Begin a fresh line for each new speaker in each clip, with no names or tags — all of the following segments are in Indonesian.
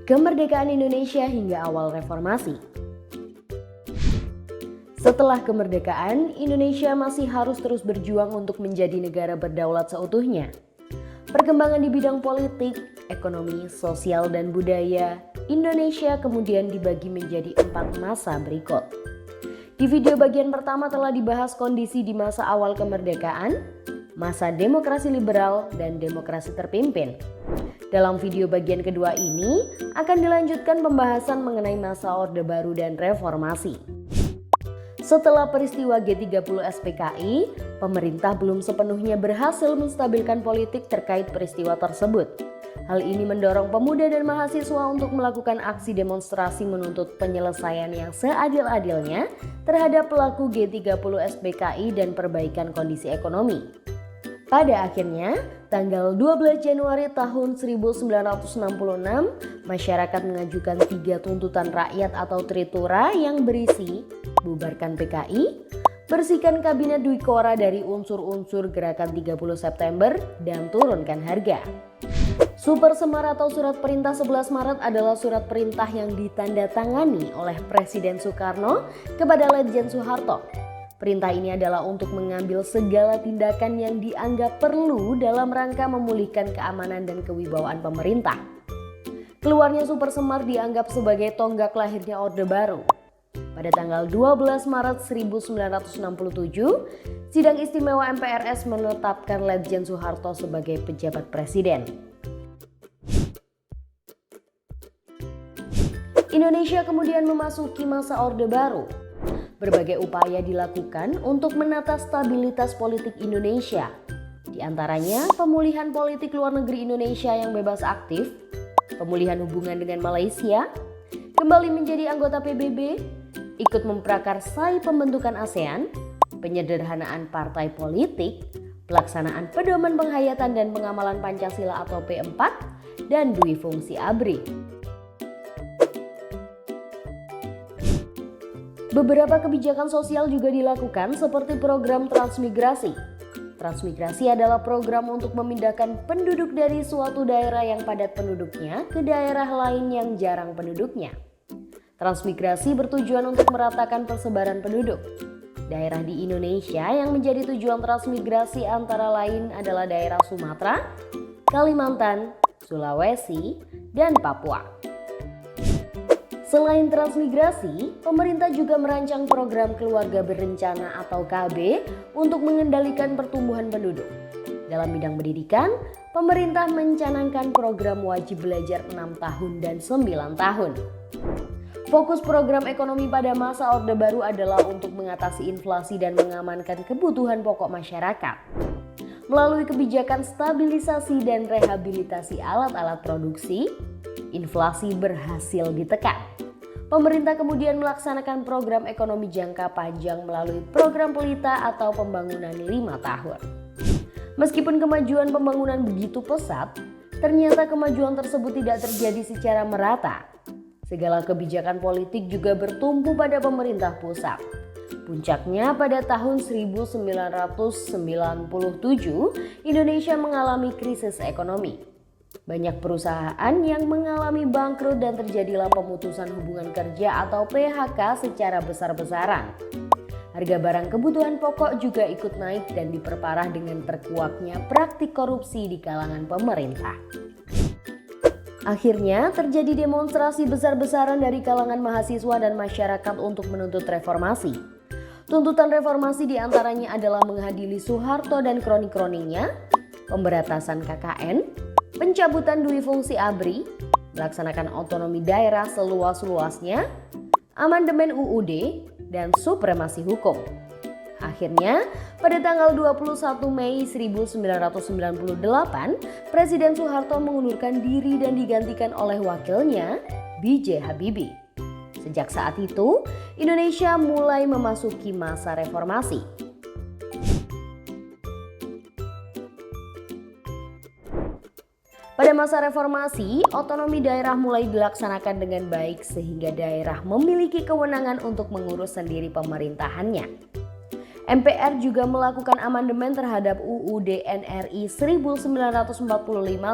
Kemerdekaan Indonesia hingga awal reformasi. Setelah kemerdekaan, Indonesia masih harus terus berjuang untuk menjadi negara berdaulat seutuhnya. Perkembangan di bidang politik, ekonomi, sosial, dan budaya, Indonesia kemudian dibagi menjadi 4 masa berikut. Di video bagian pertama telah dibahas kondisi di masa awal kemerdekaan, masa demokrasi liberal, dan demokrasi terpimpin. Dalam video bagian kedua ini akan dilanjutkan pembahasan mengenai masa Orde Baru dan reformasi. Setelah peristiwa G30 SPKI, pemerintah belum sepenuhnya berhasil menstabilkan politik terkait peristiwa tersebut. Hal ini mendorong pemuda dan mahasiswa untuk melakukan aksi demonstrasi menuntut penyelesaian yang seadil-adilnya terhadap pelaku G30 SPKI dan perbaikan kondisi ekonomi. Pada akhirnya, tanggal 12 Januari tahun 1966, masyarakat mengajukan 3 tuntutan rakyat atau tritura yang berisi bubarkan PKI, bersihkan Kabinet Dwi Kora dari unsur-unsur gerakan 30 September, dan turunkan harga. Super Semar atau Surat Perintah 11 Maret adalah surat perintah yang ditandatangani oleh Presiden Soekarno kepada Letjen Soeharto. Perintah ini adalah untuk mengambil segala tindakan yang dianggap perlu dalam rangka memulihkan keamanan dan kewibawaan pemerintah. Keluarnya Super Semar dianggap sebagai tonggak lahirnya Orde Baru. Pada tanggal 12 Maret 1967, Sidang Istimewa MPRS menetapkan Letjen Soeharto sebagai pejabat presiden. Indonesia kemudian memasuki masa Orde Baru. Berbagai upaya dilakukan untuk menata stabilitas politik Indonesia. Di antaranya pemulihan politik luar negeri Indonesia yang bebas aktif, pemulihan hubungan dengan Malaysia, kembali menjadi anggota PBB, ikut memprakarsai pembentukan ASEAN, penyederhanaan partai politik, pelaksanaan pedoman penghayatan dan pengamalan Pancasila atau P4, dan dui fungsi ABRI. Beberapa kebijakan sosial juga dilakukan seperti program transmigrasi. Transmigrasi adalah program untuk memindahkan penduduk dari suatu daerah yang padat penduduknya ke daerah lain yang jarang penduduknya. Transmigrasi bertujuan untuk meratakan persebaran penduduk. Daerah di Indonesia yang menjadi tujuan transmigrasi antara lain adalah daerah Sumatera, Kalimantan, Sulawesi, dan Papua. Selain transmigrasi, pemerintah juga merancang program keluarga berencana atau KB untuk mengendalikan pertumbuhan penduduk. Dalam bidang pendidikan, pemerintah mencanangkan program wajib belajar 6 tahun dan 9 tahun. Fokus program ekonomi pada masa Orde Baru adalah untuk mengatasi inflasi dan mengamankan kebutuhan pokok masyarakat. Melalui kebijakan stabilisasi dan rehabilitasi alat-alat produksi, inflasi berhasil ditekan. Pemerintah kemudian melaksanakan program ekonomi jangka panjang melalui program Pelita atau pembangunan 5 tahun. Meskipun kemajuan pembangunan begitu pesat, ternyata kemajuan tersebut tidak terjadi secara merata. Segala kebijakan politik juga bertumpu pada pemerintah pusat. Puncaknya pada tahun 1997, Indonesia mengalami krisis ekonomi. Banyak perusahaan yang mengalami bangkrut dan terjadilah pemutusan hubungan kerja atau PHK secara besar-besaran. Harga barang kebutuhan pokok juga ikut naik dan diperparah dengan terkuaknya praktik korupsi di kalangan pemerintah. Akhirnya terjadi demonstrasi besar-besaran dari kalangan mahasiswa dan masyarakat untuk menuntut reformasi. Tuntutan reformasi diantaranya adalah mengadili Soeharto dan kroni-kroninya, pemberatasan KKN, pencabutan dui fungsi ABRI, melaksanakan otonomi daerah seluas-luasnya, amandemen UUD, dan supremasi hukum. Akhirnya, pada tanggal 21 Mei 1998, Presiden Soeharto mengundurkan diri dan digantikan oleh wakilnya, B.J. Habibie. Sejak saat itu, Indonesia mulai memasuki masa reformasi. Pada masa reformasi, otonomi daerah mulai dilaksanakan dengan baik sehingga daerah memiliki kewenangan untuk mengurus sendiri pemerintahannya. MPR juga melakukan amandemen terhadap UUD NRI 1945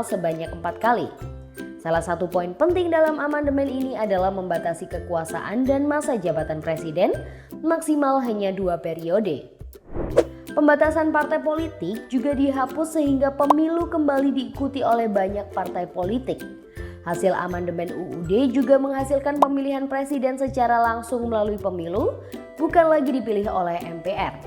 sebanyak 4 kali. Salah satu poin penting dalam amandemen ini adalah membatasi kekuasaan dan masa jabatan presiden maksimal hanya 2 periode. Pembatasan partai politik juga dihapus sehingga pemilu kembali diikuti oleh banyak partai politik. Hasil amandemen UUD juga menghasilkan pemilihan presiden secara langsung melalui pemilu, bukan lagi dipilih oleh MPR.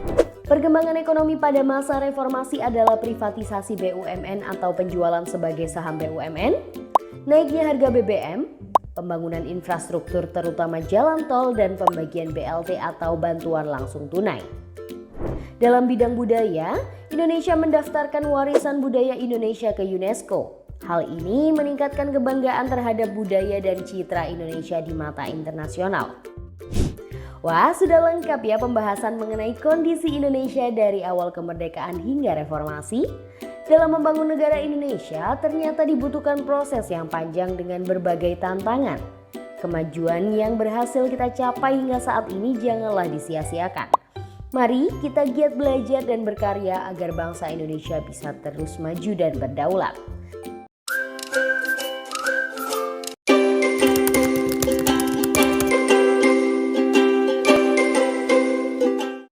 Perkembangan ekonomi pada masa reformasi adalah privatisasi BUMN atau penjualan sebagai saham BUMN, naiknya harga BBM, pembangunan infrastruktur terutama jalan tol dan pembagian BLT atau bantuan langsung tunai. Dalam bidang budaya, Indonesia mendaftarkan warisan budaya Indonesia ke UNESCO. Hal ini meningkatkan kebanggaan terhadap budaya dan citra Indonesia di mata internasional. Wah, sudah lengkap ya pembahasan mengenai kondisi Indonesia dari awal kemerdekaan hingga reformasi. Dalam membangun negara Indonesia ternyata dibutuhkan proses yang panjang dengan berbagai tantangan. Kemajuan yang berhasil kita capai hingga saat ini janganlah disia-siakan. Mari kita giat belajar dan berkarya agar bangsa Indonesia bisa terus maju dan berdaulat.